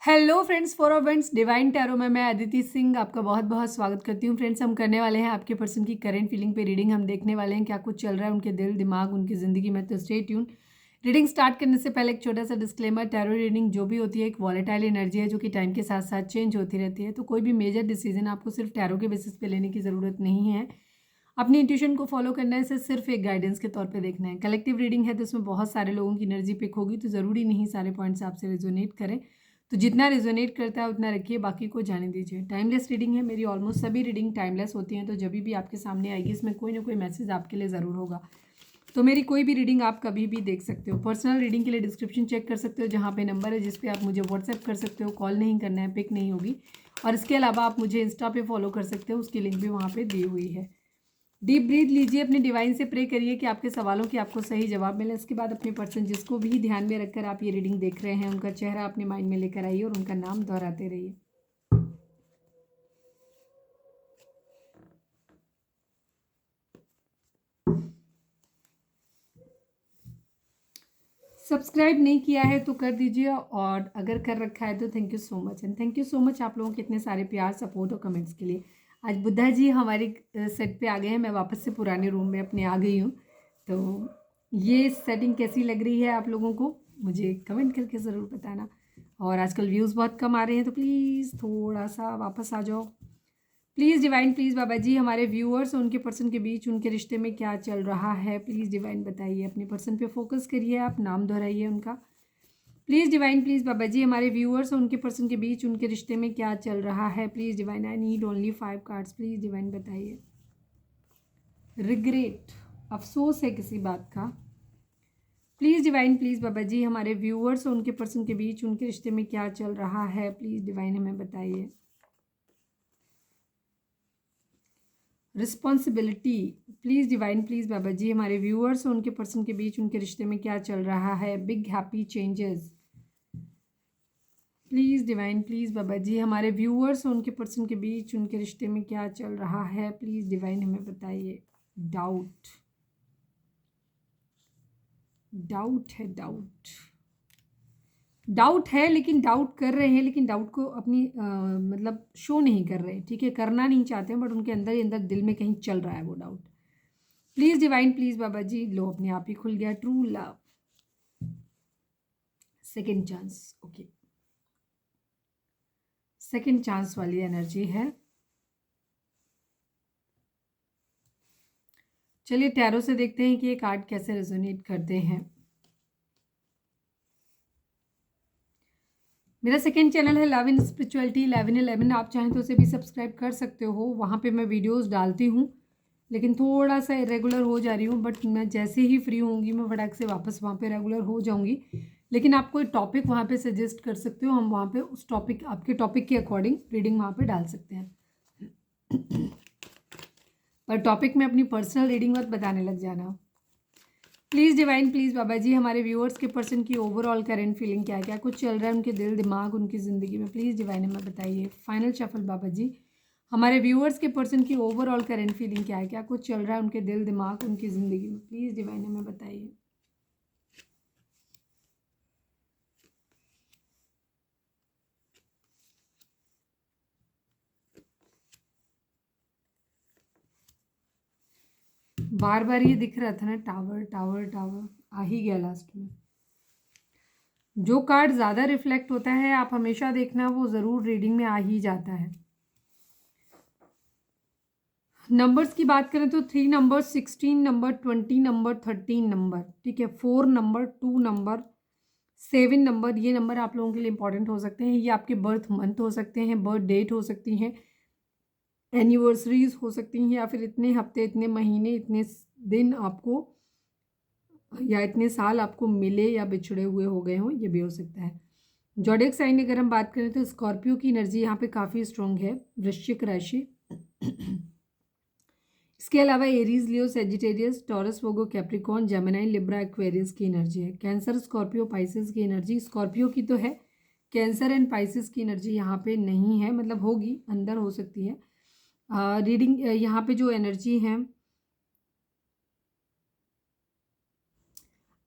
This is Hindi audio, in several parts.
Hello friends, for events divine tarot में मैं अदिति सिंह आपका बहुत बहुत स्वागत करती हूँ। फ्रेंड्स, हम करने वाले हैं आपके पर्सन की करंट फीलिंग पे रीडिंग। हम देखने वाले हैं क्या कुछ चल रहा है उनके दिल दिमाग उनकी ज़िंदगी में। तो स्टे ट्यून। रीडिंग स्टार्ट करने से पहले एक छोटा सा डिस्क्लेमर, टैरो रीडिंग जो भी होती है एक वॉलेटाइल एनर्जी है जो कि टाइम के साथ साथ चेंज होती रहती है। तो कोई भी मेजर डिसीजन आपको सिर्फ टैरो के बेसिस पे लेने की ज़रूरत नहीं है। अपनी इंट्यूशन को फॉलो करना है, इसे सिर्फ एक गाइडेंस के तौर पे देखना है। कलेक्टिव रीडिंग है तो इसमें बहुत सारे लोगों की एनर्जी पिक होगी, तो ज़रूरी नहीं सारे पॉइंट्स आपसे रेजोनेट करें। तो जितना रेजोनेट करता है उतना रखिए, बाकी को जाने दीजिए। टाइमलेस रीडिंग है, मेरी ऑलमोस्ट सभी रीडिंग टाइमलेस होती हैं। तो जब भी आपके सामने आएगी इसमें कोई ना कोई मैसेज आपके लिए ज़रूर होगा। तो मेरी कोई भी रीडिंग आप कभी भी देख सकते हो। पर्सनल रीडिंग के लिए डिस्क्रिप्शन चेक कर सकते हो, जहाँ पे नंबर है जिस पे आप मुझे व्हाट्सएप कर सकते हो। कॉल नहीं करना है, पिक नहीं होगी। और इसके अलावा आप मुझे इंस्टा पे फॉलो कर सकते हो, उसकी लिंक भी वहाँ पे दी हुई है। डीप ब्रीथ लीजिए, अपने डिवाइन से प्रे करिए कि आपके सवालों के आपको सही जवाब मिले। इसके बाद अपने पर्सन जिसको भी ध्यान में रखकर आप ये रीडिंग देख रहे हैं उनका चेहरा अपने माइंड में लेकर आइए और उनका नाम दोहराते रहिए। सब्सक्राइब नहीं किया है तो कर दीजिए, और अगर कर रखा है तो thank you so much. And thank you so much आप लोगों के इतने सारे प्यार, सपोर्ट और कमेंट्स के लिए। आज बुद्धा जी हमारे सेट पे आ गए हैं। मैं वापस से पुराने रूम में अपने आ गई हूँ। तो ये सेटिंग कैसी लग रही है आप लोगों को मुझे कमेंट करके ज़रूर बताना। और आजकल व्यूज़ बहुत कम आ रहे हैं तो प्लीज़ थोड़ा सा वापस आ जाओ। प्लीज़ डिवाइन, प्लीज़ बाबा जी, हमारे व्यूअर्स और उनके पर्सन के बीच उनके रिश्ते में क्या चल रहा है, प्लीज़ डिवाइन बताइए। अपने पर्सन पे फोकस करिए, आप नाम दोहराइए उनका। प्लीज़ डिवाइन, प्लीज़ बाबा जी, हमारे व्यूअर्स और उनके पर्सन के बीच उनके रिश्ते में क्या चल रहा है, please divine. I need only 5 cards, please divine बताइए। रिग्रेट, अफसोस है किसी बात का। प्लीज़ डिवाइन, प्लीज़ बाबा जी, हमारे व्यूअर्स और उनके पर्सन के बीच उनके रिश्ते में क्या चल रहा है, प्लीज़ डिवाइन हमें बताइए। रिस्पॉन्सिबिलिटी, प्लीज़ डिवाइन, प्लीज़ बाबा जी, हमारे व्यूअर्स और उनके पर्सन के बीच उनके रिश्ते में क्या चल रहा है। Big happy changes, please divine, please बाबा जी, हमारे व्यूअर्स और उनके पर्सन के बीच उनके रिश्ते में क्या चल रहा है, प्लीज़ डिवाइन हमें बताइए। डाउट, डाउट है, डाउट है, लेकिन डाउट कर रहे हैं, लेकिन डाउट को अपनी मतलब शो नहीं कर रहे। ठीक है, करना नहीं चाहते हैं बट उनके अंदर ही अंदर दिल में कहीं चल रहा है वो डाउट। प्लीज़ डिवाइन, प्लीज़ बाबा जी, लो अपने आप ही खुल गया। True love, second chance, okay, second chance वाली एनर्जी है। चलिए टैरो से देखते हैं कि ये कार्ड कैसे रेजोनेट करते हैं। मेरा सेकेंड चैनल है लव इन स्पिरिचुअलिटी 1111, आप चाहें तो उसे भी सब्सक्राइब कर सकते हो। वहाँ पे मैं वीडियोस डालती हूँ, लेकिन थोड़ा सा इरेगुलर हो जा रही हूँ, बट मैं जैसे ही फ्री होंगी मैं फटाक से वापस वहाँ पे रेगुलर हो जाऊँगी। लेकिन आप कोई टॉपिक वहाँ पे सजेस्ट कर सकते हो, हम वहाँ पे उस टॉपिक, आपके टॉपिक के अकॉर्डिंग रीडिंग वहाँ पे डाल सकते हैं। पर टॉपिक में अपनी पर्सनल रीडिंग मत बताने लग जाना। प्लीज़ डिवाइन, प्लीज़ बाबा जी, हमारे व्यूअर्स के पर्सन की ओवरऑल करंट फीलिंग क्या है, क्या कुछ चल रहा है उनके दिल दिमाग उनकी ज़िंदगी में, प्लीज़ डिवाइन हमें बताइए। फाइनल शफल बाबा जी, हमारे व्यूअर्स के पर्सन की ओवरऑल करंट फीलिंग क्या है, क्या कुछ चल रहा है उनके दिल दिमाग उनकी ज़िंदगी में, प्लीज़ डिवाइन हमें बताइए। बार बार ये दिख रहा था ना, टावर टावर टावर, आ ही गया लास्ट में। जो कार्ड ज़्यादा रिफ्लेक्ट होता है आप हमेशा देखना, वो ज़रूर रीडिंग में आ ही जाता है। नंबर्स की बात करें तो 3 नंबर, 16 नंबर, 20 नंबर, 13 नंबर, ठीक है, 4 नंबर, 2 नंबर, 7 नंबर, ये नंबर आप लोगों के लिए इंपॉर्टेंट हो सकते हैं। ये आपके बर्थ मंथ हो सकते हैं, बर्थ डेट हो सकती हैं, एनिवर्सरीज हो सकती हैं, या फिर इतने हफ्ते, इतने महीने, इतने दिन आपको, या इतने साल आपको मिले या बिछड़े हुए हो गए हों, ये भी हो सकता है। जॉडिक साइन अगर हम बात करें तो स्कॉर्पियो की एनर्जी यहाँ पे काफ़ी स्ट्रॉन्ग है। वृश्चिक राशि, इसके अलावा Aries, Leo, Sagittarius, Taurus, Virgo, Capricorn, Gemini, Libra, Aquarius की एनर्जी है। कैंसर, स्कॉर्पियो, पाइसेस की एनर्जी, स्कॉर्पियो की तो है, कैंसर एंड पाइसेस की एनर्जी यहाँ पे नहीं है, मतलब होगी, अंदर हो सकती है। रीडिंग यहाँ पे जो एनर्जी है,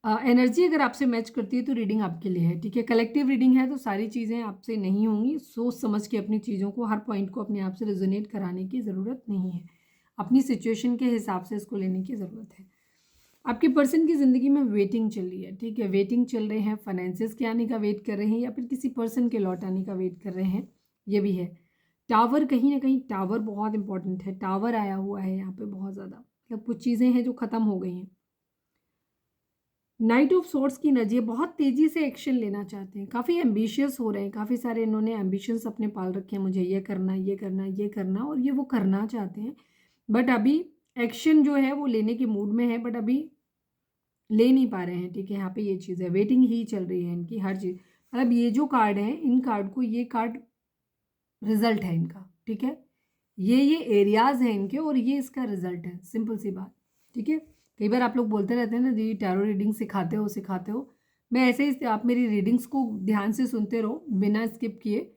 एनर्जी अगर आपसे मैच करती है तो रीडिंग आपके लिए है, ठीक है। कलेक्टिव रीडिंग है तो सारी चीज़ें आपसे नहीं होंगी। सोच समझ के अपनी चीज़ों को, हर पॉइंट को अपने आप से रेजोनेट कराने की ज़रूरत नहीं है। अपनी सिचुएशन के हिसाब से इसको लेने की ज़रूरत है। आपके पर्सन की ज़िंदगी में वेटिंग चल रही है, ठीक है। वेटिंग चल रहे हैं, फाइनेंसेस के आने का वेट कर रहे हैं, या फिर किसी पर्सन के लौट आने का वेट कर रहे हैं, ये भी है। टावर, कहीं ना कहीं टावर बहुत इंपॉर्टेंट है। टावर आया हुआ है यहाँ पे बहुत ज़्यादा, मतलब कुछ चीज़ें हैं जो ख़त्म हो गई हैं। नाइट ऑफ सोर्ट्स की एनर्जी, बहुत तेज़ी से एक्शन लेना चाहते हैं, काफ़ी एम्बिशियस हो रहे हैं, काफ़ी सारे इन्होंने एम्बिशंस अपने पाल रखे हैं, मुझे ये करना, ये करना, ये करना, और ये वो करना चाहते हैं। बट अभी एक्शन जो है वो लेने के मूड में है, बट अभी ले नहीं पा रहे हैं, ठीक है। यहाँ पे ये चीज़ है, वेटिंग ही चल रही है इनकी हर चीज़। मतलब ये जो कार्ड है, इन कार्ड को, ये कार्ड रिजल्ट है इनका, ठीक है। ये एरियाज हैं इनके, और ये इसका रिजल्ट है, सिंपल सी बात, ठीक है। कई बार आप लोग बोलते रहते हैं ना, दी टैरो रीडिंग सिखाते हो सिखाते हो। मैं ऐसे ही, आप मेरी रीडिंग्स को ध्यान से सुनते रहो बिना स्किप किए,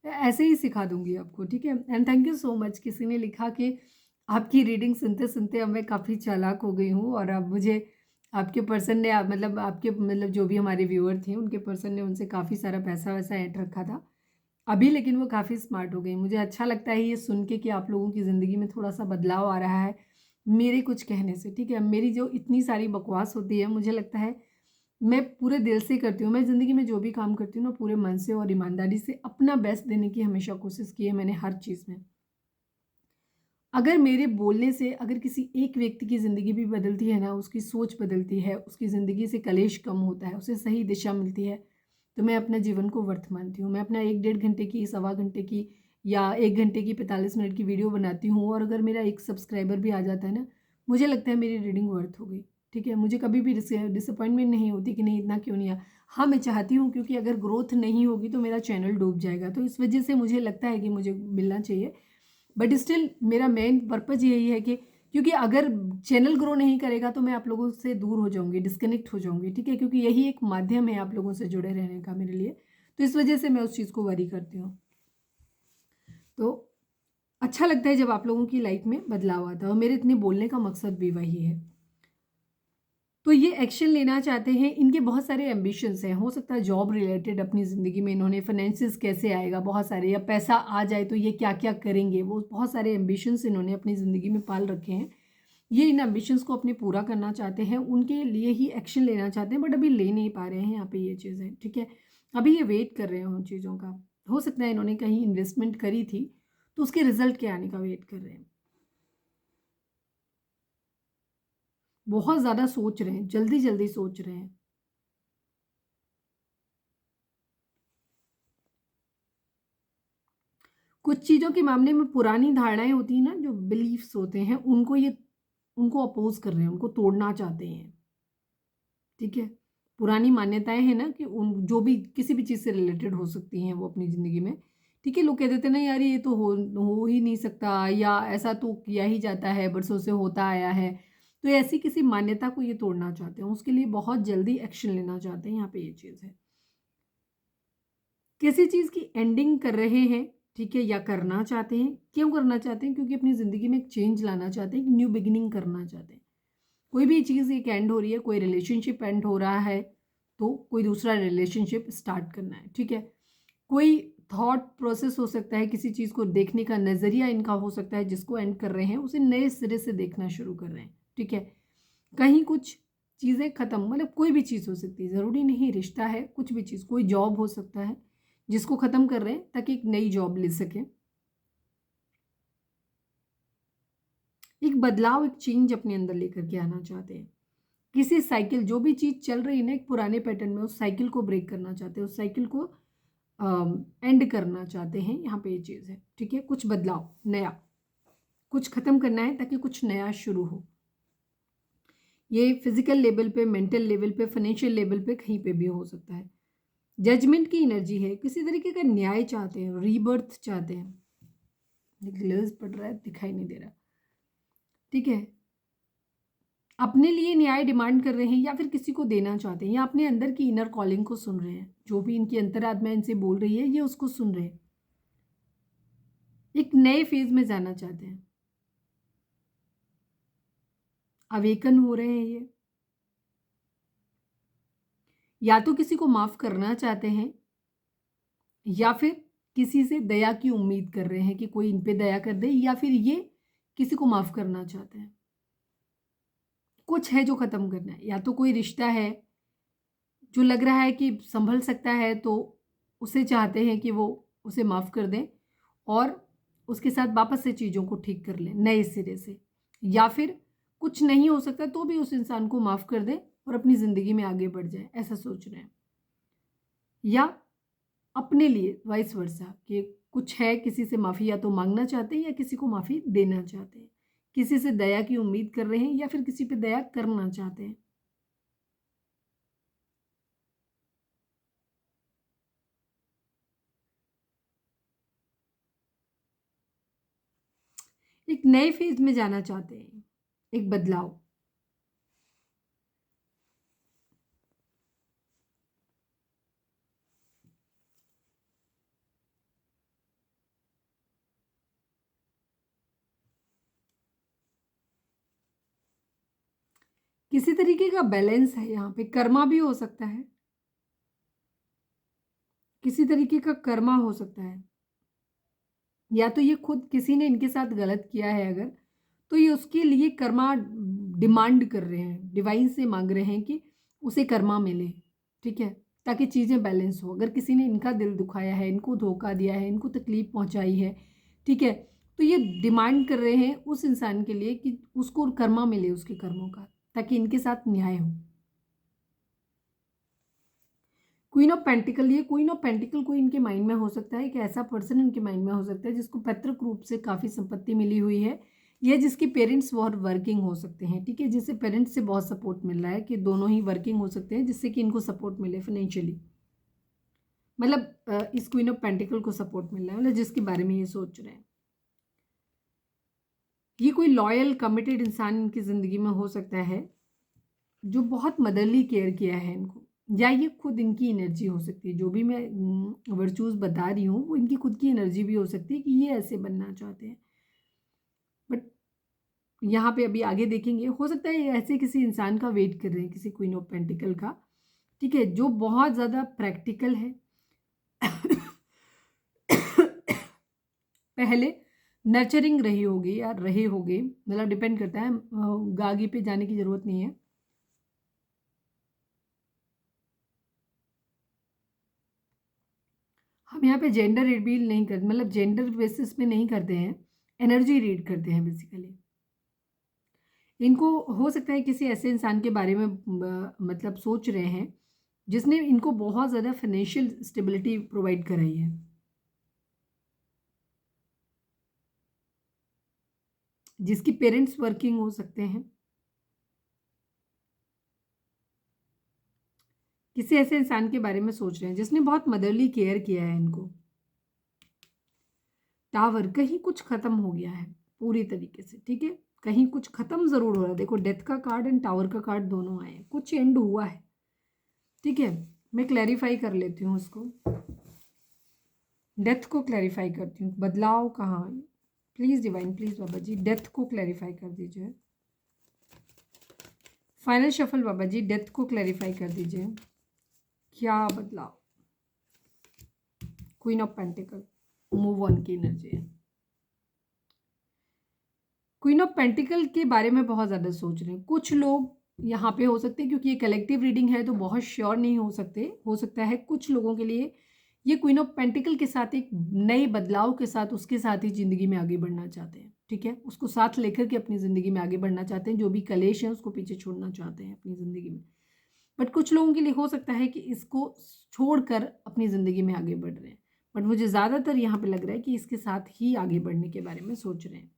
ऐसे ही सिखा दूंगी आपको, ठीक है। And thank you so much. किसी ने लिखा कि आपकी रीडिंग सुनते सुनते अब मैं काफ़ी चालाक हो गई हूँ, और अब मुझे आपके पर्सन ने, मतलब आपके, मतलब जो भी हमारे व्यूअर थे उनके पर्सन ने उनसे काफ़ी सारा पैसा वैसा ऐंठ रखा था अभी, लेकिन वो काफ़ी स्मार्ट हो गई। मुझे अच्छा लगता है ये सुन के कि आप लोगों की ज़िंदगी में थोड़ा सा बदलाव आ रहा है मेरे कुछ कहने से, ठीक है। मेरी जो इतनी सारी बकवास होती है, मुझे लगता है मैं पूरे दिल से करती हूँ। मैं ज़िंदगी में जो भी काम करती हूँ ना, पूरे मन से और ईमानदारी से अपना बेस्ट देने की हमेशा कोशिश की है मैंने, हर चीज़ में। अगर मेरे बोलने से अगर किसी एक व्यक्ति की ज़िंदगी भी बदलती है ना, उसकी सोच बदलती है, उसकी ज़िंदगी से कलेश कम होता है, उसे सही दिशा मिलती है, तो मैं अपने जीवन को वर्थ मानती हूँ। मैं अपना 1 डेढ़ घंटे की, सवा घंटे की, या 1 घंटे की 45 मिनट की वीडियो बनाती हूँ, और अगर मेरा एक सब्सक्राइबर भी आ जाता है ना, मुझे लगता है मेरी रीडिंग वर्थ हो गई, ठीक है। मुझे कभी भी डिसअपॉइंटमेंट नहीं होती कि नहीं इतना क्यों नहीं आया। हाँ, मैं चाहती हूँ, क्योंकि अगर ग्रोथ नहीं होगी तो मेरा चैनल डूब जाएगा, तो इस वजह से मुझे लगता है कि मुझे मिलना चाहिए। बट स्टिल मेरा मेन पर्पज यही है कि, क्योंकि अगर चैनल ग्रो नहीं करेगा तो मैं आप लोगों से दूर हो जाऊंगी, डिस्कनेक्ट हो जाऊंगी, ठीक है। क्योंकि यही एक माध्यम है आप लोगों से जुड़े रहने का मेरे लिए, तो इस वजह से मैं उस चीज़ को वरी करती हूँ। तो अच्छा लगता है जब आप लोगों की लाइफ में बदलाव आता है, और मेरे इतने बोलने का मकसद भी वही है। तो ये एक्शन लेना चाहते हैं, इनके बहुत सारे एम्बिशंस हैं। हो सकता है जॉब रिलेटेड अपनी ज़िंदगी में इन्होंने, फाइनेंसिस कैसे आएगा बहुत सारे, या पैसा आ जाए तो ये क्या क्या करेंगे, वो बहुत सारे एम्बिशंस इन्होंने अपनी ज़िंदगी में पाल रखे हैं। ये इन एम्बिशंस को अपने पूरा करना चाहते हैं, उनके लिए ही एक्शन लेना चाहते हैं, बट अभी ले नहीं पा रहे हैं। यहाँ पे ये चीज़ है, ठीक है। अभी ये वेट कर रहे हैं उन चीज़ों का। हो सकता है इन्होंने कहीं इन्वेस्टमेंट करी थी, तो उसके रिजल्ट के आने का वेट कर रहे हैं। बहुत ज़्यादा सोच रहे हैं, जल्दी जल्दी सोच रहे हैं। कुछ चीज़ों के मामले में पुरानी धारणाएं होती हैं ना, जो बिलीफ्स होते हैं, उनको अपोज कर रहे हैं, उनको तोड़ना चाहते हैं, ठीक है। पुरानी मान्यताएं हैं ना, कि उन जो भी किसी भी चीज़ से रिलेटेड हो सकती हैं वो अपनी ज़िंदगी में, ठीक है। लोग कह देते हैं ना, यार ये तो हो ही नहीं सकता, या ऐसा तो किया ही जाता है, बरसों से होता आया है। तो ऐसी किसी मान्यता को ये तोड़ना चाहते हैं, उसके लिए बहुत जल्दी एक्शन लेना चाहते हैं। यहाँ पे ये चीज़ है, किसी चीज़ की एंडिंग कर रहे हैं, ठीक है, या करना चाहते हैं। क्यों करना चाहते हैं? क्योंकि अपनी ज़िंदगी में एक चेंज लाना चाहते हैं, एक न्यू बिगिनिंग करना चाहते हैं। कोई भी चीज़ एक एंड हो रही है, कोई रिलेशनशिप एंड हो रहा है, तो कोई दूसरा रिलेशनशिप स्टार्ट करना है, ठीक है। कोई थॉट प्रोसेस हो सकता है, किसी चीज़ को देखने का नज़रिया इनका हो सकता है, जिसको एंड कर रहे हैं उसे नए सिरे से देखना शुरू कर रहे हैं, ठीक है। कहीं कुछ चीज़ें ख़त्म, मतलब कोई भी चीज़ हो सकती है, ज़रूरी नहीं रिश्ता है, कुछ भी चीज़, कोई जॉब हो सकता है जिसको ख़त्म कर रहे हैं ताकि एक नई जॉब ले सकें। एक बदलाव, एक चेंज अपने अंदर लेकर के आना चाहते हैं। किसी साइकिल, जो भी चीज़ चल रही है ना एक पुराने पैटर्न में, उस साइकिल को ब्रेक करना चाहते हैं, उस साइकिल को एंड करना चाहते हैं। यहाँ पे ये चीज़ है, ठीक है। कुछ बदलाव, नया कुछ ख़त्म करना है ताकि कुछ नया शुरू हो। ये फिजिकल लेवल पे, मेंटल लेवल पे, फाइनेंशियल लेवल पे, कहीं पे भी हो सकता है। जजमेंट की एनर्जी है, किसी तरीके का न्याय चाहते हैं, रीबर्थ चाहते हैं। ग्लेज पड़ रहा है, दिखाई नहीं दे रहा, ठीक है। अपने लिए न्याय डिमांड कर रहे हैं, या फिर किसी को देना चाहते हैं, या अपने अंदर की इनर कॉलिंग को सुन रहे हैं, जो भी इनकी अंतरात्मा इनसे बोल रही है ये उसको सुन रहे हैं। एक नए फेज में जाना चाहते हैं, अवेकन हो रहे हैं ये। या तो किसी को माफ़ करना चाहते हैं या फिर किसी से दया की उम्मीद कर रहे हैं कि कोई इन पे दया कर दे, या फिर ये किसी को माफ़ करना चाहते हैं। कुछ है जो ख़त्म करना है, या तो कोई रिश्ता है जो लग रहा है कि संभल सकता है, तो उसे चाहते हैं कि वो उसे माफ़ कर दें और उसके साथ वापस से चीज़ों को ठीक कर लें नए सिरे से। या फिर कुछ नहीं हो सकता तो भी उस इंसान को माफ़ कर दें और अपनी ज़िंदगी में आगे बढ़ जाएं, ऐसा सोच रहे हैं। या अपने लिए वाइस वर्सा कि कुछ है, किसी से माफ़ी या तो मांगना चाहते हैं या किसी को माफ़ी देना चाहते हैं, किसी से दया की उम्मीद कर रहे हैं या फिर किसी पे दया करना चाहते हैं। एक नए फेज में जाना चाहते हैं, एक बदलाव। किसी तरीके का बैलेंस है यहाँ पे, कर्मा भी हो सकता है, किसी तरीके का कर्मा हो सकता है, या तो ये खुद किसी ने इनके साथ गलत किया है अगर, तो ये उसके लिए कर्मा डिमांड कर रहे हैं, डिवाइन से मांग रहे हैं कि उसे कर्मा मिले, ठीक है, ताकि चीज़ें बैलेंस हो। अगर किसी ने इनका दिल दुखाया है, इनको धोखा दिया है, इनको तकलीफ पहुंचाई है, ठीक है, तो ये डिमांड कर रहे हैं उस इंसान के लिए कि उसको कर्मा मिले उसके कर्मों का, ताकि इनके साथ न्याय हो। क्वीन ऑफ पेंटिकल, ये क्वीन ऑफ पेंटिकल कोई इनके माइंड में हो सकता है कि ऐसा पर्सन इनके माइंड में हो सकता है जिसको पैतृक रूप से काफ़ी संपत्ति मिली हुई है, या जिसके पेरेंट्स बहुत वर्किंग हो सकते हैं, ठीक है, जिससे पेरेंट्स से बहुत सपोर्ट मिल रहा है, कि दोनों ही वर्किंग हो सकते हैं जिससे कि इनको सपोर्ट मिले फाइनेंशियली। मतलब इस क्वीन ऑफ पेंटिकल को सपोर्ट मिल रहा है, मतलब जिसके बारे में ये सोच रहे हैं। ये कोई लॉयल कमिटेड इंसान इनकी ज़िंदगी में हो सकता है जो बहुत मदरली केयर किया है इनको, या ये खुद इनकी एनर्जी हो सकती है। जो भी मैं वर्चूज़ बता रही हूँ वो इनकी खुद की एनर्जी भी हो सकती है कि ये ऐसे बनना चाहते हैं। बट यहाँ पे अभी आगे देखेंगे, हो सकता है ये ऐसे किसी इंसान का वेट कर रहे हैं, किसी क्वीन ऑफ पेंटिकल का, ठीक है, जो बहुत ज़्यादा प्रैक्टिकल है। पहले नर्चरिंग रही होगी या रहे होगे, मतलब डिपेंड करता है, आगे पे जाने की ज़रूरत नहीं है। हम यहाँ पे जेंडर रिवील नहीं करते, मतलब जेंडर बेसिस पे नहीं करते हैं, एनर्जी रीड करते हैं बेसिकली। इनको हो सकता है किसी ऐसे इंसान के बारे में मतलब सोच रहे हैं जिसने इनको बहुत ज़्यादा फाइनेंशियल स्टेबिलिटी प्रोवाइड कराई है, जिसकी पेरेंट्स वर्किंग हो सकते हैं, किसी ऐसे इंसान के बारे में सोच रहे हैं जिसने बहुत मदरली केयर किया है इनको। टावर, कहीं कुछ खत्म हो गया है पूरी तरीके से, ठीक है, कहीं कुछ खत्म जरूर हो रहा है। देखो डेथ का कार्ड एंड टावर का कार्ड दोनों आए हैं, कुछ एंड हुआ है, ठीक है। मैं क्लैरिफाई कर लेती हूँ उसको, डेथ को क्लैरिफाई करती हूँ। बदलाव कहाँ, प्लीज़ डिवाइन, प्लीज़ बाबा जी डेथ को क्लैरिफाई कर दीजिए। फाइनल शफल बाबा जी, डेथ को क्लैरिफाई कर दीजिए, क्या बदलाव। Queen of pentacle, move on की एनर्जी है। क्वीन ऑफ पेंटिकल के बारे में बहुत ज़्यादा सोच रहे हैं कुछ लोग यहाँ पे, हो सकते हैं क्योंकि ये कलेक्टिव रीडिंग है तो बहुत श्योर नहीं हो सकते, हो सकता है कुछ लोगों के लिए ये क्वीन ऑफ पेंटिकल के साथ एक नए बदलाव के साथ उसके साथ ही ज़िंदगी में आगे बढ़ना चाहते हैं, ठीक है, उसको साथ लेकर के अपनी ज़िंदगी में आगे बढ़ना चाहते हैं, जो भी कलेश है उसको पीछे छोड़ना चाहते हैं अपनी ज़िंदगी में। बट कुछ लोगों के लिए हो सकता है कि इसको छोड़कर अपनी ज़िंदगी में आगे बढ़ रहे हैं, बट मुझे ज़्यादातर यहाँ पे लग रहा है कि इसके साथ ही आगे बढ़ने के बारे में सोच रहे हैं।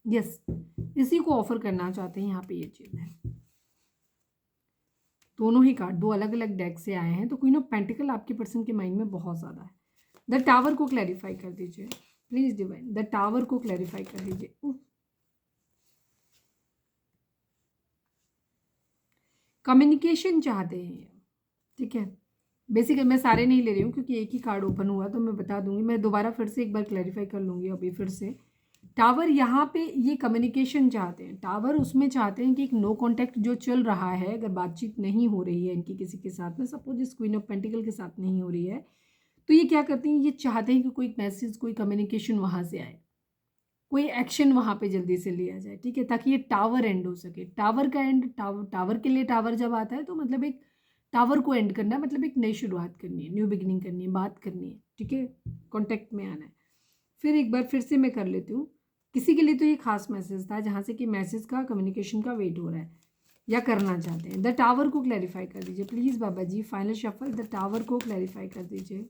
यस, इसी को ऑफर करना चाहते हैं, यहाँ पे ये चीज़ है। दोनों ही कार्ड दो अलग अलग डेक से आए हैं, तो क्वीन ऑफ पेंटिकल आपके पर्सन के माइंड में बहुत ज़्यादा है। द टावर को क्लैरिफाई कर दीजिए प्लीज डिवाइन, द टावर को क्लैरिफाई कर दीजिए। कम्युनिकेशन चाहते हैं, ठीक है, बेसिकली मैं सारे नहीं ले रही हूँ क्योंकि एक ही कार्ड ओपन हुआ, तो मैं बता दूंगी, मैं दोबारा फिर से एक बार क्लैरिफाई कर लूँगी अभी फिर से। टावर यहाँ पे ये कम्युनिकेशन चाहते हैं, टावर उसमें चाहते हैं कि एक नो कॉन्टैक्ट जो चल रहा है, अगर बातचीत नहीं हो रही है इनकी किसी के साथ में, सपोज इस क्वीन ऑफ पेंटिकल के साथ नहीं हो रही है, तो ये क्या करते हैं, ये चाहते हैं कि कोई मैसेज, कोई कम्युनिकेशन वहाँ से आए, कोई एक्शन वहाँ पे जल्दी से लिया जाए, ठीक है, ताकि ये टावर एंड हो सके। टावर का एंड, टावर के लिए टावर जब आता है तो मतलब एक टावर को एंड करना है, मतलब एक नई शुरुआत करनी है, न्यू बिगिनिंग करनी है, बात करनी है, ठीक है, कॉन्टैक्ट में आना है। फिर एक बार फिर से मैं कर लेती हूँ, किसी के लिए तो ये खास मैसेज था जहाँ से कि मैसेज का, कम्युनिकेशन का वेट हो रहा है या करना चाहते हैं। द टावर को क्लैरिफाई कर दीजिए please Baba ji, final shuffle, the tower को क्लैरिफाई कर दीजिए।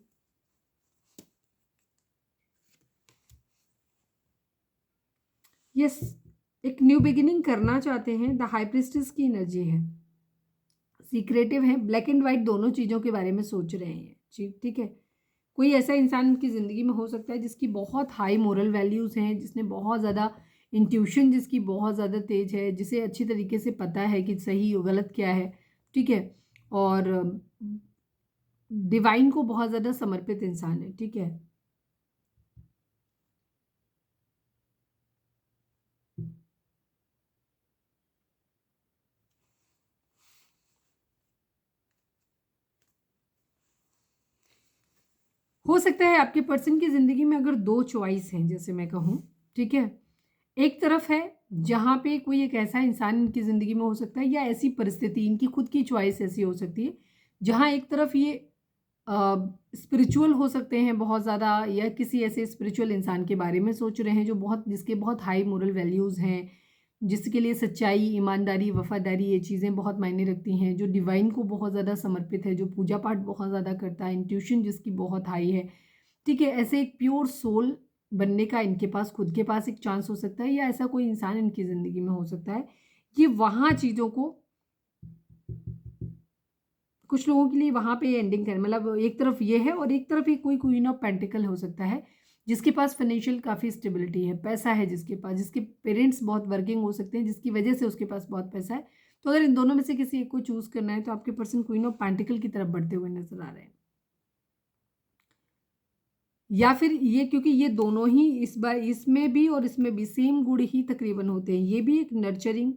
यस, एक न्यू बिगिनिंग करना चाहते हैं। द हाई प्रिस्टेस की एनर्जी है, सीक्रेटिव है, ब्लैक एंड वाइट दोनों चीज़ों के बारे में सोच रहे हैं, ठीक है। कोई ऐसा इंसान की ज़िंदगी में हो सकता है जिसकी बहुत हाई मोरल वैल्यूज़ हैं, जिसने बहुत ज़्यादा इंट्यूशन, जिसकी बहुत ज़्यादा तेज है, जिसे अच्छी तरीके से पता है कि सही और गलत क्या है, ठीक है, और डिवाइन को बहुत ज़्यादा समर्पित इंसान है, ठीक है। हो सकता है आपके पर्सन की ज़िंदगी में अगर दो चॉइस हैं, जैसे मैं कहूँ, ठीक है, एक तरफ है जहाँ पे कोई एक ऐसा इंसान इनकी ज़िंदगी में हो सकता है, या ऐसी परिस्थिति, इनकी खुद की चॉइस ऐसी हो सकती है जहाँ एक तरफ ये स्पिरिचुअल हो सकते हैं बहुत ज़्यादा, या किसी ऐसे स्पिरिचुअल इंसान के बारे में सोच रहे हैं जो बहुत, जिसके बहुत हाई मोरल वैल्यूज़ हैं, जिसके लिए सच्चाई, ईमानदारी, वफादारी, ये चीज़ें बहुत मायने रखती हैं, जो डिवाइन को बहुत ज़्यादा समर्पित है, जो पूजा पाठ बहुत ज़्यादा करता है, इंट्यूशन जिसकी बहुत हाई है, ठीक है। ऐसे एक प्योर सोल बनने का इनके पास, खुद के पास एक चांस हो सकता है, या ऐसा कोई इंसान इनकी ज़िंदगी में हो सकता है। ये वहाँ चीज़ों को, कुछ लोगों के लिए वहाँ पे एंडिंग कर, मतलब एक तरफ ये है और एक तरफ ये कोई क्वीन ऑफ पेंटिकल हो सकता है जिसके पास फाइनेंशियल काफ़ी स्टेबिलिटी है, पैसा है जिसके पास, जिसके पेरेंट्स बहुत वर्किंग हो सकते हैं, जिसकी वजह से उसके पास बहुत पैसा है। तो अगर इन दोनों में से किसी एक को चूज़ करना है तो आपके पर्सन क्वीन ऑफ पेंटिकल की तरफ बढ़ते हुए नजर आ रहे हैं, या फिर ये, क्योंकि ये दोनों ही इस बार इसमें भी और इसमें भी सेम गुण ही तकरीबन होते हैं। ये भी एक nurturing,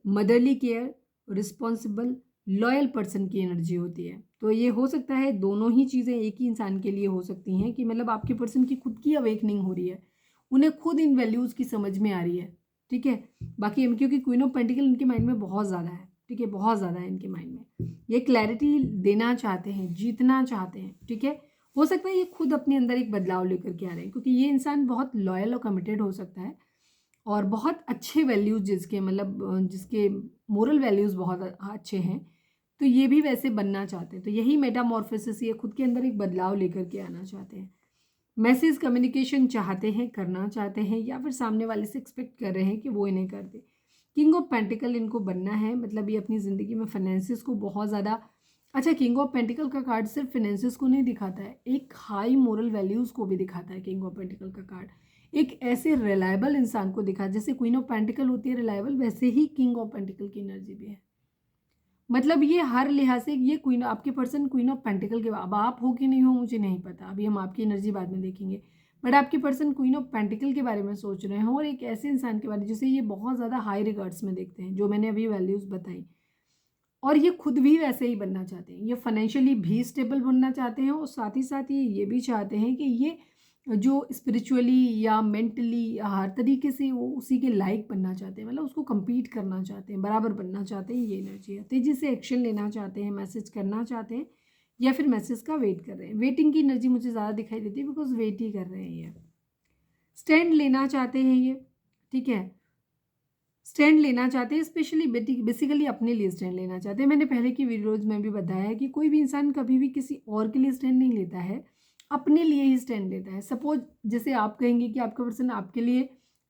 motherly care, responsible, loyal person की एनर्जी होती है। तो ये हो सकता है दोनों ही चीज़ें एक ही इंसान के लिए हो सकती हैं, कि मतलब आपके पर्सन की खुद की अवेकनिंग हो रही है, उन्हें खुद इन वैल्यूज़ की समझ में आ रही है, ठीक है। बाकी क्योंकि क्वीन ऑफ पेंटिकल इनके माइंड में बहुत ज़्यादा है, ठीक है, बहुत ज़्यादा है इनके माइंड में, ये क्लैरिटी देना चाहते हैं, जीतना चाहते हैं, ठीक है। हो सकता है ये खुद अपने अंदर एक बदलाव लेकर के आ रहे हैं, क्योंकि ये इंसान बहुत लॉयल और कमिटेड हो सकता है, और बहुत अच्छे वैल्यूज़ जिसके, मतलब जिसके मोरल वैल्यूज़ बहुत अच्छे हैं, तो ये भी वैसे बनना चाहते हैं। तो यही मेटामॉर्फोसिस, ये खुद के अंदर एक बदलाव लेकर के आना चाहते हैं, मैसेज कम्युनिकेशन चाहते हैं, करना चाहते हैं, या फिर सामने वाले से एक्सपेक्ट कर रहे हैं कि वो इन्हें कर दे। किंग ऑफ पेंटिकल इनको बनना है, मतलब ये अपनी ज़िंदगी में फाइनेंसिस को बहुत ज़्यादा, अच्छा, किंग ऑफ पेंटिकल का कार्ड सिर्फ फाइनेंसिस को नहीं दिखाता है, एक हाई मोरल वैल्यूज़ को भी दिखाता है। किंग ऑफ पेंटिकल का कार्ड एक ऐसे रिलायबल इंसान को दिखा, जैसे क्वीन ऑफ पेंटिकल होती है रिलायबल, वैसे ही किंग ऑफ पेंटिकल की एनर्जी भी है। मतलब ये हर लिहाज से, ये क्वीन, आपके पर्सन क्वीन ऑफ पेंटिकल के, अब आप हो कि नहीं हो मुझे नहीं पता, अभी हम आपकी एनर्जी बाद में देखेंगे, बट आपके पर्सन क्वीन ऑफ पेंटिकल के बारे में सोच रहे हैं, और एक ऐसे इंसान के बारे में जिसे ये बहुत ज़्यादा हाई रिगार्ड्स में देखते हैं, जो मैंने अभी वैल्यूज़ बताई, और ये खुद भी वैसे ही बनना चाहते हैं, ये फाइनेंशियली भी स्टेबल बनना चाहते हैं, और साथ ही साथ ये भी चाहते हैं कि ये जो स्पिरिचुअली या मेंटली या हर तरीके से वो उसी के लायक बनना चाहते हैं, मतलब उसको compete करना चाहते हैं, बराबर बनना चाहते हैं, ये एनर्जी है। तेजी से एक्शन लेना चाहते हैं, मैसेज करना चाहते हैं, या फिर मैसेज का वेट कर रहे हैं। वेटिंग की एनर्जी मुझे ज़्यादा दिखाई देती है, बिकॉज वेट ही कर रहे हैं ये, स्टैंड लेना चाहते हैं ये, ठीक है, स्टैंड लेना चाहते हैं, स्पेशली बेसिकली अपने लिए स्टैंड लेना चाहते हैं। मैंने पहले की वीडियोज़ में भी बताया है कि कोई भी इंसान कभी भी किसी और के लिए स्टैंड नहीं लेता है, अपने लिए ही स्टैंड लेता है। सपोज जैसे आप कहेंगे कि आपका पर्सन आपके लिए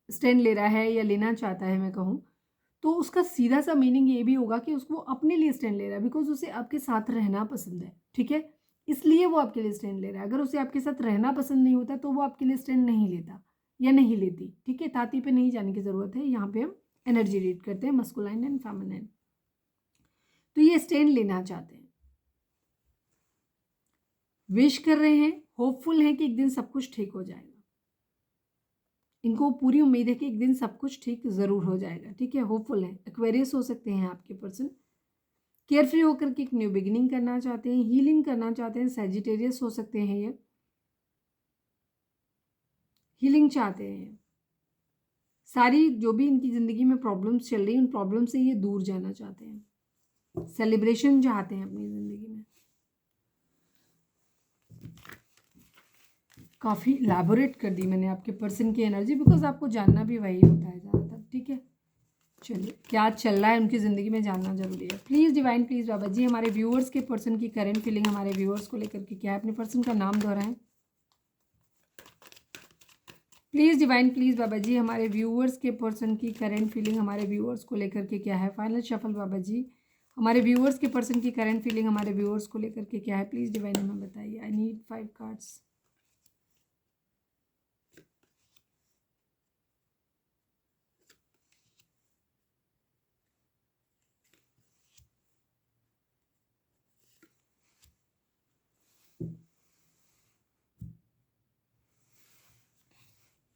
स्टैंड ले रहा है या लेना चाहता है, मैं कहूँ, तो उसका सीधा सा मीनिंग ये भी होगा कि उसको अपने लिए स्टैंड ले रहा है, बिकॉज उसे आपके साथ रहना पसंद है, ठीक है, इसलिए वो आपके लिए स्टैंड ले रहा है। अगर उसे आपके साथ रहना पसंद नहीं होता तो वो आपके लिए स्टैंड नहीं लेता या नहीं लेती, ठीक है। ताती पे नहीं जाने की ज़रूरत है, यहाँ पे हम एनर्जी रीड करते हैं, मस्कुलाइन एंड फेमिनिन। तो ये स्टैंड लेना चाहते हैं, विश कर रहे हैं, होपफुल हैं कि एक दिन सब कुछ ठीक हो जाएगा, इनको पूरी उम्मीद है कि एक दिन सब कुछ ठीक ज़रूर हो जाएगा, ठीक है, होपफुल है। एक्वेरियस हो सकते हैं आपके पर्सन, केयर फ्री होकर के एक न्यू बिगिनिंग करना चाहते हैं, हीलिंग करना चाहते हैं। सैजिटेरियस हो सकते हैं ये, हीलिंग चाहते हैं। सारी जो भी इनकी ज़िंदगी में प्रॉब्लम्स चल रही हैं, उन प्रॉब्लम से ये दूर जाना चाहते हैं, सेलिब्रेशन चाहते हैं अपनी ज़िंदगी में। काफ़ी इलैबोरेट कर दी मैंने आपके पर्सन की एनर्जी, बिकॉज आपको जानना भी वही होता है ज़्यादातर, ठीक है। चलिए, क्या चल रहा है उनकी ज़िंदगी में जानना जरूरी है। प्लीज़ डिवाइन, प्लीज़ बाबा जी, हमारे व्यूअर्स के पर्सन की करंट फीलिंग हमारे व्यूअर्स को लेकर के क्या है। अपने पर्सन का नाम दोहराएं प्लीज़ डिवाइन, प्लीज़ बाबा जी, हमारे व्यूअर्स के पर्सन की करंट फीलिंग हमारे व्यूअर्स को लेकर के क्या है। फाइनल शफल बाबा जी, हमारे व्यूअर्स के पर्सन की करंट फीलिंग हमारे व्यूअर्स को लेकर के क्या है। प्लीज़ डिवाइन हमें बताइए। I need 5 cards.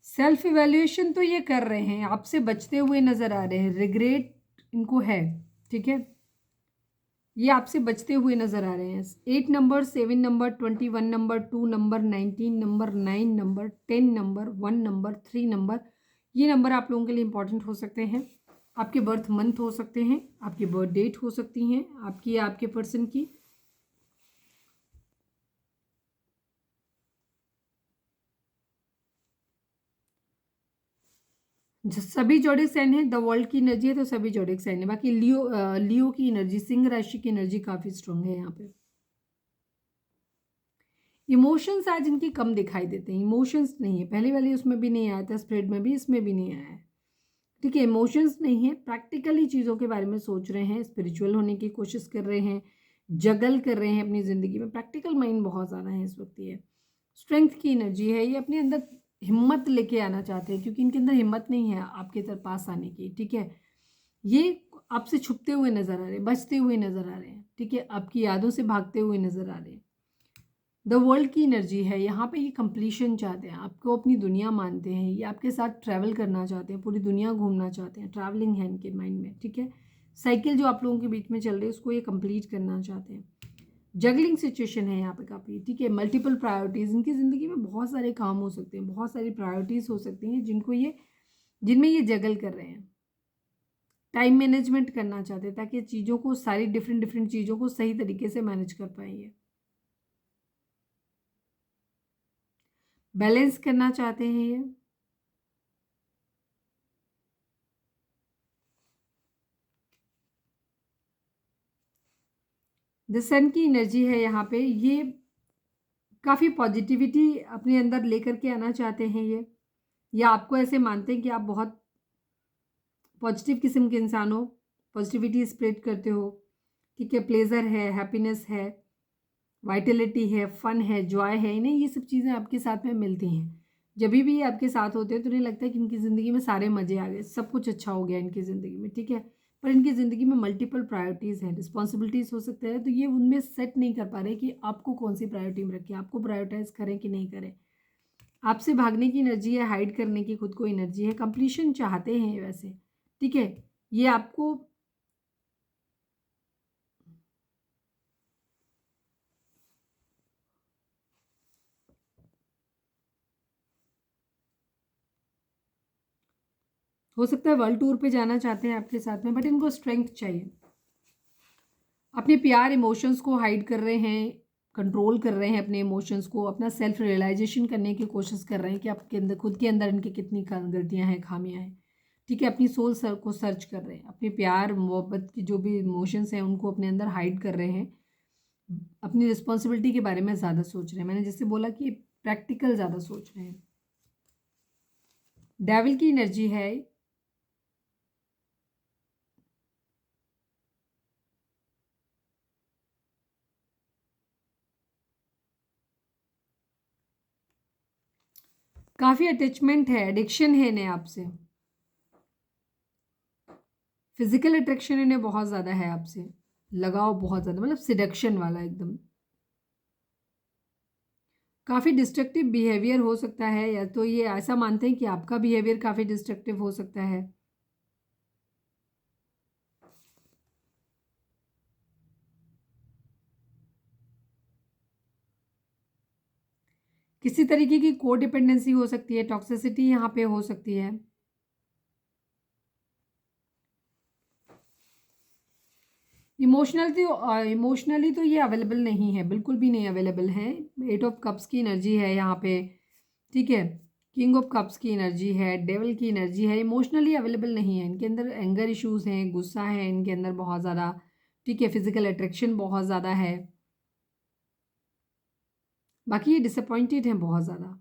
Self evaluation तो ये कर रहे हैं, आपसे बचते हुए नज़र आ रहे हैं, रिग्रेट इनको है, ठीक है, ये आपसे बचते हुए नज़र आ रहे हैं। 8 number, 7 number, 21 number, 2 number, 19 number, 9 number, 10 number, 1 number, 3 number, ये नंबर आप लोगों के लिए इंपॉर्टेंट हो सकते हैं। आपके बर्थ मंथ हो सकते हैं, आपकी बर्थ डेट हो सकती हैं, आपकी या आपके पर्सन की। सभी जोडिक साइन है, द वर्ल्ड की एनर्जी है तो सभी जोडिक साइन है। बाकी लियो की एनर्जी, सिंह राशि की एनर्जी काफ़ी स्ट्रांग है यहाँ पे। इमोशंस आज इनकी कम दिखाई देते हैं, इमोशंस नहीं है, पहले वाली उसमें भी नहीं आया था, स्प्रेड में भी, इसमें भी नहीं आया है, ठीक है। इमोशंस नहीं है, प्रैक्टिकली चीज़ों के बारे में सोच रहे हैं, स्पिरिचुअल होने की कोशिश कर रहे हैं, जगल कर रहे हैं अपनी ज़िंदगी में। प्रैक्टिकल माइंड बहुत ज़्यादा है इस वक्त। ये स्ट्रेंथ की एनर्जी है, ये अपने अंदर हिम्मत लेके आना चाहते हैं, क्योंकि इनके अंदर हिम्मत नहीं है आपके तरफ पास आने की, ठीक है। ये आपसे छुपते हुए नज़र आ रहे हैं, बचते हुए नज़र आ रहे हैं, ठीक है, आपकी यादों से भागते हुए नज़र आ रहे हैं। द वर्ल्ड की एनर्जी है यहाँ पे, ये कंप्लीशन चाहते हैं, आपको अपनी दुनिया मानते हैं, ये आपके साथ ट्रैवल करना चाहते हैं, पूरी दुनिया घूमना चाहते हैं, ट्रैवलिंग है इनके माइंड में, ठीक है। साइकिल जो आप लोगों के बीच में चल रही है उसको ये कंप्लीट करना चाहते हैं। जगलिंग सिचुएशन है यहाँ पे काफ़ी, ठीक है। मल्टीपल प्रायोरिटीज़, इनकी ज़िंदगी में बहुत सारे काम हो सकते हैं, बहुत सारी प्रायोरिटीज़ हो सकती हैं जिनमें ये जगल कर रहे हैं। टाइम मैनेजमेंट करना चाहते हैं ताकि चीज़ों को, सारी डिफरेंट डिफरेंट चीज़ों को सही तरीके से मैनेज कर पाएंगे, बैलेंस करना चाहते हैं ये। द सन की एनर्जी है यहाँ पे, ये काफ़ी पॉजिटिविटी अपने अंदर लेकर के आना चाहते हैं ये, या आपको ऐसे मानते हैं कि आप बहुत पॉजिटिव किस्म के इंसान हो, पॉजिटिविटी स्प्रेड करते हो, ठीक है। प्लेजर है, हैप्पीनेस है, वाइटलिटी है, फन है, जॉय है, इन्हें ये सब चीज़ें आपके साथ में मिलती हैं। जब भी ये आपके साथ होते हैं तो उन्हें लगता है कि इनकी ज़िंदगी में सारे मज़े आ गए, सब कुछ अच्छा हो गया इनकी ज़िंदगी में, ठीक है। पर इनकी ज़िंदगी में मल्टीपल प्रायोरिटीज़ हैं, रिस्पॉन्सिबिलिटीज़ हो सकते हैं, तो ये उनमें सेट नहीं कर पा रहे कि आपको कौन सी प्रायोरिटी में रखें, आपको प्रायोरिटाइज करें कि नहीं करें। आपसे भागने की एनर्जी है, हाइड करने की खुद को एनर्जी है, कंप्लीशन चाहते हैं वैसे, ठीक है। ये आपको हो सकता है वर्ल्ड टूर पे जाना चाहते हैं आपके साथ में, बट इनको स्ट्रेंथ चाहिए। अपने प्यार इमोशंस को हाइड कर रहे हैं, कंट्रोल कर रहे हैं अपने इमोशंस को, अपना सेल्फ रियलाइजेशन करने की कोशिश कर रहे हैं कि आपके अंदर, खुद के अंदर इनकी कितनी गलतियां हैं, खामियां हैं, ठीक है। अपनी सोल को सर्च कर रहे हैं, अपने प्यार मोहब्बत की जो भी इमोशंस हैं उनको अपने अंदर हाइड कर रहे हैं, अपनी रिस्पॉन्सिबिलिटी के बारे में ज़्यादा सोच रहे हैं। मैंने जैसे बोला कि प्रैक्टिकल ज़्यादा सोच रहे हैं। डेविल की एनर्जी है, काफ़ी अटैचमेंट है, एडिक्शन है इन्हें आपसे, फिजिकल अट्रैक्शन इन्हें बहुत ज़्यादा है आपसे, लगाव बहुत ज़्यादा, मतलब सिडक्शन वाला एकदम। काफ़ी डिस्ट्रक्टिव बिहेवियर हो सकता है, या तो ये ऐसा मानते हैं कि आपका बिहेवियर काफ़ी डिस्ट्रक्टिव हो सकता है। किसी तरीके की को डिपेंडेंसी हो सकती है, टॉक्सिसिटी यहाँ पे हो सकती है। इमोशनली तो ये अवेलेबल नहीं है, बिल्कुल भी नहीं अवेलेबल है। 8 ऑफ कप्स की एनर्जी है यहाँ पे, ठीक है। किंग ऑफ कप्स की एनर्जी है, डेविल की एनर्जी है। इमोशनली अवेलेबल नहीं है, इनके अंदर एंगर इश्यूज हैं, गुस्सा है इनके अंदर बहुत ज़्यादा, ठीक है। फिजिकल अट्रैक्शन बहुत ज़्यादा है, बाकी ये डिसअपॉइंटेड हैं बहुत ज़्यादा।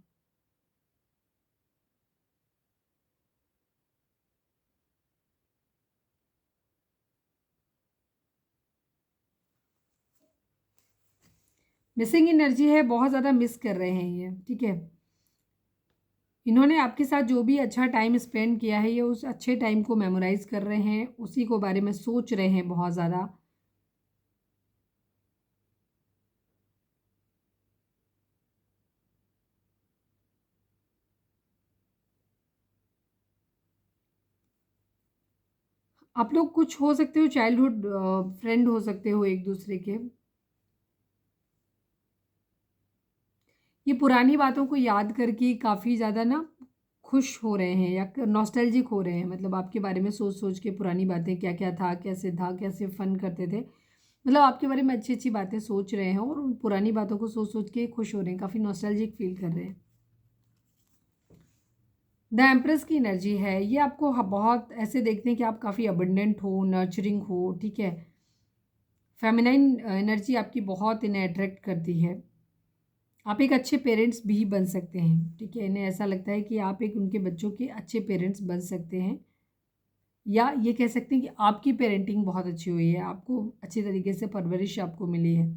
मिसिंग एनर्जी है, बहुत ज़्यादा मिस कर रहे हैं ये, ठीक है। इन्होंने आपके साथ जो भी अच्छा टाइम स्पेंड किया है, ये उस अच्छे टाइम को मेमोराइज कर रहे हैं, उसी को बारे में सोच रहे हैं बहुत ज़्यादा। आप लोग कुछ हो सकते हो, चाइल्डहुड फ्रेंड हो सकते हो एक दूसरे के। ये पुरानी बातों को याद करके काफ़ी ज़्यादा ना खुश हो रहे हैं, या नॉस्टैल्जिक हो रहे हैं। मतलब आपके बारे में सोच सोच के, पुरानी बातें, क्या क्या था, कैसे फ़न करते थे, मतलब आपके बारे में अच्छी अच्छी बातें सोच रहे हैं, और उन पुरानी बातों को सोच सोच के खुश हो रहे हैं, काफ़ी नॉस्टैल्जिक फील कर रहे हैं। द एम्प्रेस की एनर्जी है, ये आपको बहुत ऐसे देखते हैं कि आप काफ़ी अबंडेंट हो, नर्चरिंग हो, ठीक है। फेमिनाइन एनर्जी आपकी बहुत इन्हें अट्रैक्ट करती है। आप एक अच्छे पेरेंट्स भी बन सकते हैं, ठीक है। इन्हें ऐसा लगता है कि आप एक उनके बच्चों के अच्छे पेरेंट्स बन सकते हैं, या ये कह सकते हैं कि आपकी पेरेंटिंग बहुत अच्छी हुई है, आपको अच्छी तरीके से परवरिश आपको मिली है।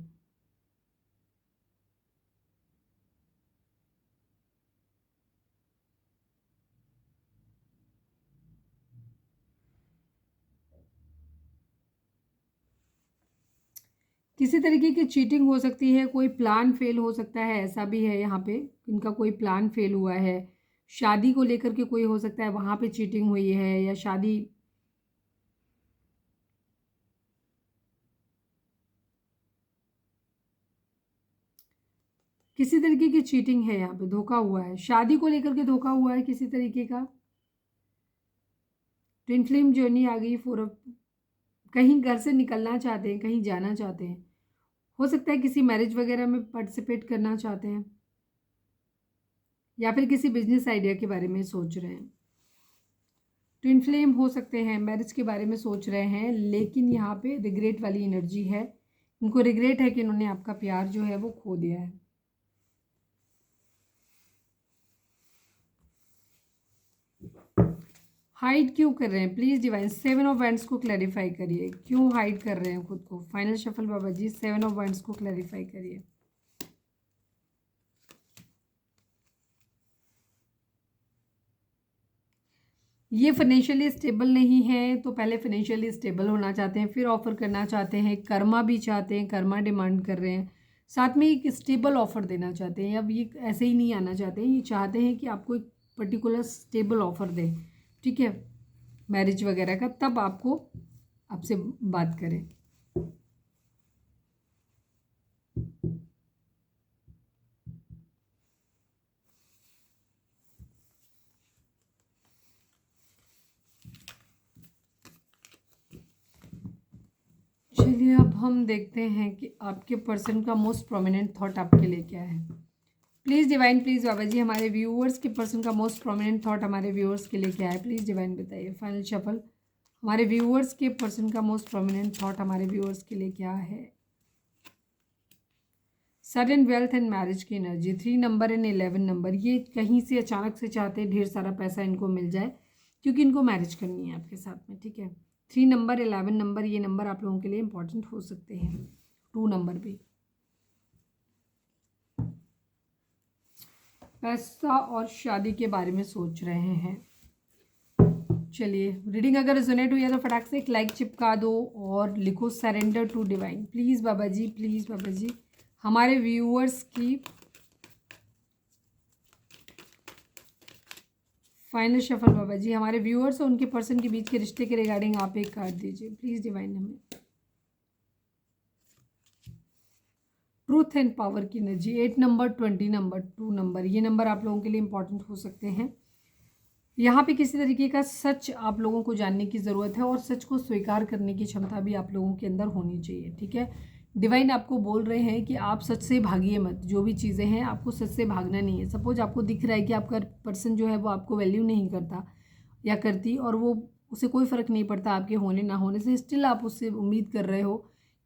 किसी तरीके की चीटिंग हो सकती है, कोई प्लान फेल हो सकता है, ऐसा भी है यहाँ पे। इनका कोई प्लान फेल हुआ है, शादी को लेकर के कोई हो सकता है वहाँ पे चीटिंग हुई है, या शादी, किसी तरीके की चीटिंग है यहाँ पे, धोखा हुआ है, शादी को लेकर के धोखा हुआ है किसी तरीके का। ट्विन फ्लेम जर्नी आ गई, फोर ऑफ, कहीं घर से निकलना चाहते हैं, कहीं जाना चाहते हैं, हो सकता है किसी मैरिज वगैरह में पार्टिसिपेट करना चाहते हैं, या फिर किसी बिजनेस आइडिया के बारे में सोच रहे हैं। ट्विन फ्लेम हो सकते हैं, मैरिज के बारे में सोच रहे हैं, लेकिन यहाँ पे रिग्रेट वाली एनर्जी है। उनको रिग्रेट है कि उन्होंने आपका प्यार जो है वो खो दिया है। हाइड क्यों कर रहे हैं, प्लीज़ डिवाइन 7 ऑफ वैंड्स को क्लैरिफाई करिए, क्यों हाइड कर रहे हैं खुद को। फाइनल शफल बाबा जी, 7 ऑफ वैंड्स को क्लैरिफाई करिए। ये फाइनेंशियली स्टेबल नहीं है, तो पहले फाइनेंशियली स्टेबल होना चाहते हैं, फिर ऑफर करना चाहते हैं, कर्मा भी चाहते हैं, कर्मा डिमांड कर रहे हैं, साथ में एक स्टेबल ऑफर देना चाहते हैं। अब ये ऐसे ही नहीं आना चाहते हैं, ये चाहते हैं कि आपको एक पर्टिकुलर स्टेबल ऑफर दें, ठीक है, मैरिज वगैरह का, तब आपको आपसे बात करें। चलिए अब हम देखते हैं कि आपके पर्सन का मोस्ट प्रोमिनेंट थॉट आपके लिए क्या है। प्लीज़ डिवाइन, प्लीज़ बाबा जी, हमारे व्यूअर्स के पर्सन का मोस्ट प्रोमिनेंट थॉट हमारे व्यूअर्स के लिए क्या है, प्लीज़ डिवाइन बताइए। फाइनल शफल, हमारे व्यूअर्स के पर्सन का मोस्ट प्रोमिनेंट थॉट हमारे व्यूअर्स के लिए क्या है। सडन वेल्थ एंड मैरिज की एनर्जी, 3 नंबर एंड 11 नंबर, ये कहीं से अचानक से चाहते हैं ढेर सारा पैसा इनको मिल जाए, क्योंकि इनको मैरिज करनी है आपके साथ में, ठीक है। 3 नंबर, 11 नंबर, ये नंबर आप लोगों के लिए इंपॉर्टेंट हो सकते हैं, 2 नंबर भी। पैसा और शादी के बारे में सोच रहे हैं। चलिए, रीडिंग अगर रेजोनेट हुई है तो फटाक से एक लाइक चिपका दो और लिखो surrender to divine, please Baba ji, please बाबा जी, हमारे व्यूअर्स की फाइनल शफल बाबा जी, हमारे व्यूअर्स और उनके पर्सन के बीच के रिश्ते के रिगार्डिंग आप एक कार्ड दीजिए प्लीज़ डिवाइन हमें। ट्रूथ एंड पावर की एनर्जी, 8 नंबर, 20 नंबर, 2 नंबर, ये नंबर आप लोगों के लिए इंपॉर्टेंट हो सकते हैं। यहाँ पे किसी तरीके का सच आप लोगों को जानने की ज़रूरत है और सच को स्वीकार करने की क्षमता भी आप लोगों के अंदर होनी चाहिए, ठीक है। डिवाइन आपको बोल रहे हैं कि आप सच से भागिए मत, जो भी चीज़ें हैं आपको सच से भागना नहीं है। सपोज आपको दिख रहा है कि आपका पर्सन जो है वो आपको वैल्यू नहीं करता या करती, और वो उसे कोई फ़र्क नहीं पड़ता आपके होने ना होने से, स्टिल आप उससे उम्मीद कर रहे हो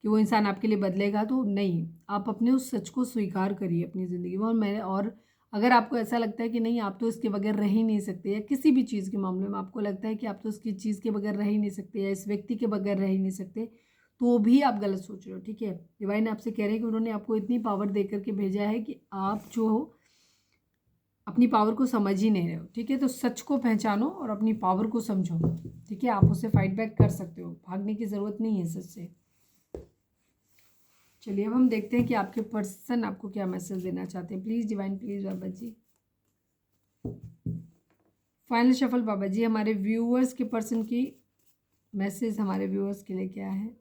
कि वो इंसान आपके लिए बदलेगा, तो नहीं, आप अपने उस सच को स्वीकार करिए अपनी ज़िंदगी में। और अगर आपको ऐसा लगता है कि नहीं आप तो इसके बगैर रह ही नहीं सकते, या किसी भी चीज़ के मामले में आपको लगता है कि आप तो इसकी चीज़ के बगैर रह ही नहीं सकते या इस व्यक्ति के बगैर रह ही नहीं सकते, तो भी आप गलत सोच रहे हो, ठीक है। डिवाइन आपसे कह रहे हैं कि उन्होंने आपको इतनी पावर दे करके भेजा है कि आप जो हो अपनी पावर को समझ ही नहीं रहे हो, ठीक है। तो सच को पहचानो और अपनी पावर को समझो, ठीक है। आप उससे फाइट बैक कर सकते हो, भागने की ज़रूरत नहीं है सच से। चलिए अब हम देखते हैं कि आपके पर्सन आपको क्या मैसेज देना चाहते हैं। Please divine, please Baba ji. Final shuffle बाबा जी, हमारे व्यूअर्स के पर्सन की मैसेज हमारे व्यूअर्स के लिए क्या है।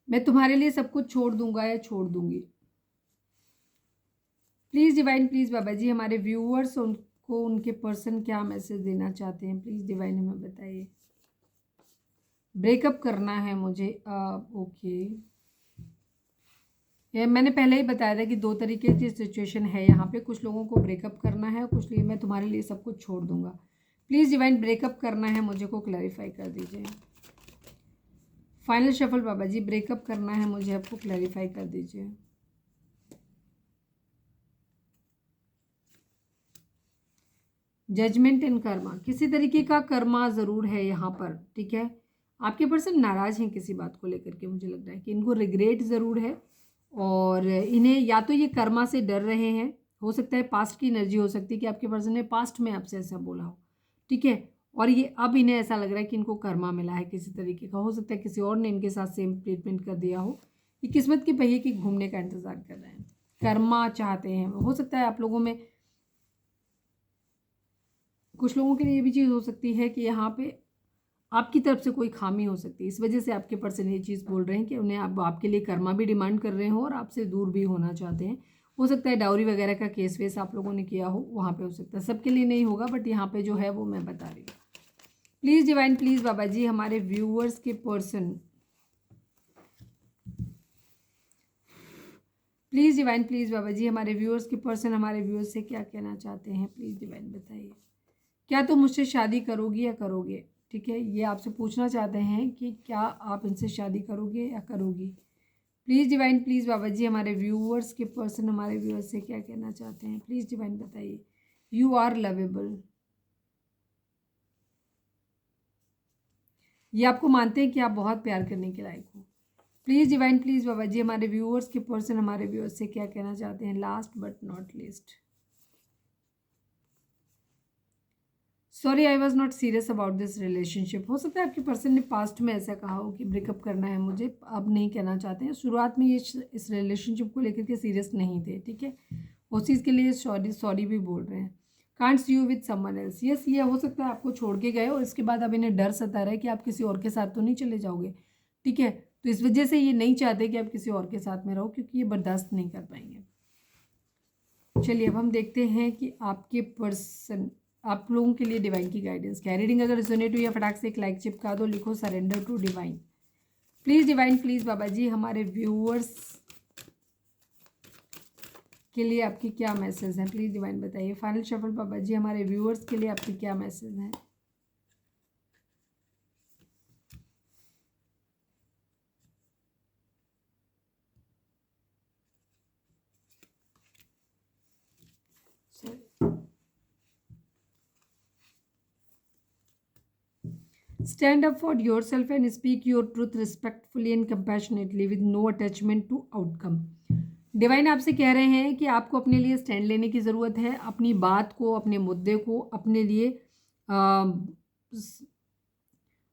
मैं तुम्हारे लिए सब कुछ छोड़ दूंगा या छोड़ दूंगी। प्लीज़ डिवाइन, प्लीज़ बाबा जी, हमारे व्यूअर्स उनको उनके पर्सन क्या मैसेज देना चाहते हैं, प्लीज़ डिवाइन हमें बताइए। ब्रेकअप करना है मुझे, ओके। ये मैंने पहले ही बताया था कि 2 तरीके की सिचुएशन है यहाँ पे, कुछ लोगों को ब्रेकअप करना है, कुछ लिए मैं तुम्हारे लिए सब कुछ छोड़ दूंगा। प्लीज़ डिवाइन, ब्रेकअप करना है मुझे को क्लैरिफाई कर दीजिए। फाइनल शफल बाबा जी, ब्रेकअप करना है मुझे, आपको क्लैरिफाई कर दीजिए। जजमेंट एंड कर्मा, किसी तरीके का कर्मा ज़रूर है यहाँ पर, ठीक है। आपके पर्सन नाराज़ हैं किसी बात को लेकर के, मुझे लग रहा है कि इनको रिग्रेट ज़रूर है, और इन्हें या तो ये कर्मा से डर रहे हैं, हो सकता है पास्ट की एनर्जी हो सकती है कि आपके पर्सन ने पास्ट में आपसे ऐसा बोला हो, ठीक है। और ये अब इन्हें ऐसा लग रहा है कि इनको कर्मा मिला है किसी तरीके का, हो सकता है किसी और ने इनके साथ सेम ट्रीटमेंट कर दिया हो। ये किस्मत के पहिए की घूमने का इंतज़ार कर रहे हैं, कर्मा चाहते हैं। हो सकता है आप लोगों में कुछ लोगों के लिए ये भी चीज़ हो सकती है कि यहाँ पे आपकी तरफ से कोई खामी हो सकती है, इस वजह से आपके पर्सन ये चीज़ बोल रहे हैं कि उन्हें आप आपके लिए कर्मा भी डिमांड कर रहे हो और आपसे दूर भी होना चाहते हैं। हो सकता है डाउरी वगैरह का केस वेस आप लोगों ने किया हो, वहाँ पे हो सकता है, सबके लिए नहीं होगा, बट यहाँ पे जो है वो मैं बता रही हूँ। प्लीज़ डिवाइन, प्लीज़ बाबा जी, हमारे व्यूअर्स के पर्सन, प्लीज़ डिवाइन, प्लीज़ बाबा जी, हमारे व्यूअर्स के पर्सन हमारे व्यूअर्स से क्या कहना चाहते हैं, प्लीज़ डिवाइन बताइए। क्या तुम मुझसे शादी करोगी या करोगे, ठीक है। ये आपसे पूछना चाहते हैं कि क्या आप इनसे शादी करोगे या करोगी। प्लीज़ डिवाइन, प्लीज़ बाबा जी, हमारे व्यूअर्स के पर्सन हमारे व्यूअर्स से क्या कहना चाहते हैं, प्लीज़ डिवाइन बताइए। यू आर लवेबल, ये आपको मानते हैं कि आप बहुत प्यार करने के लायक हो। प्लीज़ डिवाइन, प्लीज़ बाबा जी, हमारे व्यूअर्स के पर्सन हमारे व्यूअर्स से क्या कहना चाहते हैं। Last but not least, sorry I was not serious about this relationship. हो सकता है आपके पर्सन ने पास्ट में ऐसा कहा हो कि ब्रेकअप करना है मुझे, अब नहीं कहना चाहते हैं। शुरुआत में ये इस रिलेशनशिप को लेकर के सीरियस नहीं थे, ठीक है। उस चीज़ के लिए सॉरी भी बोल रहे हैं। Can't see you with someone else, yes, ये हो सकता है आपको छोड़ के गए और इसके बाद अब इन्हें डर सता रहा है कि आप किसी और के साथ तो नहीं चले जाओगे, ठीक है। तो इस वजह से ये नहीं चाहते कि आप किसी और के साथ में रहो, क्योंकि ये बर्दाश्त नहीं कर पाएंगे। चलिए अब हम देखते हैं कि आपके पर्सन आप लोगों के लिए डिवाइन की गाइडेंस क्या है। रीडिंग अगर रिजोनेट हुई है फटाक से एक लाइक चिपका दो, लिखो surrender to divine. Please divine, please बाबा जी, हमारे व्यूअर्स के लिए आपकी क्या मैसेज है, प्लीज़ डिवाइन बताइए। फाइनल शफल बाबा जी, हमारे व्यूअर्स के लिए आपकी क्या मैसेज है। Stand up for yourself and speak your truth respectfully and compassionately with no attachment to outcome. Divine आपसे कह रहे हैं कि आपको अपने लिए स्टैंड लेने की ज़रूरत है, अपनी बात को, अपने मुद्दे को अपने लिए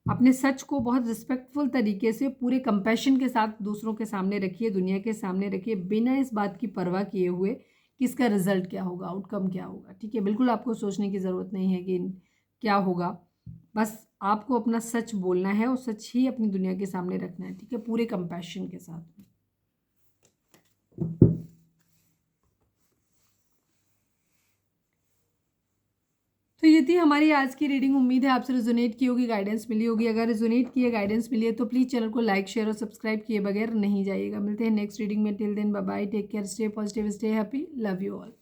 अपने सच को बहुत रिस्पेक्टफुल तरीके से पूरे कंपैशन के साथ दूसरों के सामने रखिए, दुनिया के सामने रखिए, बिना इस बात की परवाह किए हुए कि इसका रिजल्ट क्या होगा, आउटकम क्या होगा। ठीक है, बिल्कुल आपको सोचने की ज़रूरत नहीं है कि क्या होगा। बस आपको अपना सच बोलना है और सच ही अपनी दुनिया के सामने रखना है। ठीक है, पूरे कंपैशन के साथ। तो ये थी हमारी आज की रीडिंग। उम्मीद है आपसे रिजोनेट की होगी, गाइडेंस मिली होगी। अगर रिजोनेट की है, गाइडेंस मिली है, तो प्लीज़ चैनल को लाइक शेयर और सब्सक्राइब किए बगैर नहीं जाइएगा। मिलते हैं नेक्स्ट रीडिंग में। Till then bye bye, take care, stay positive, stay happy, love you all.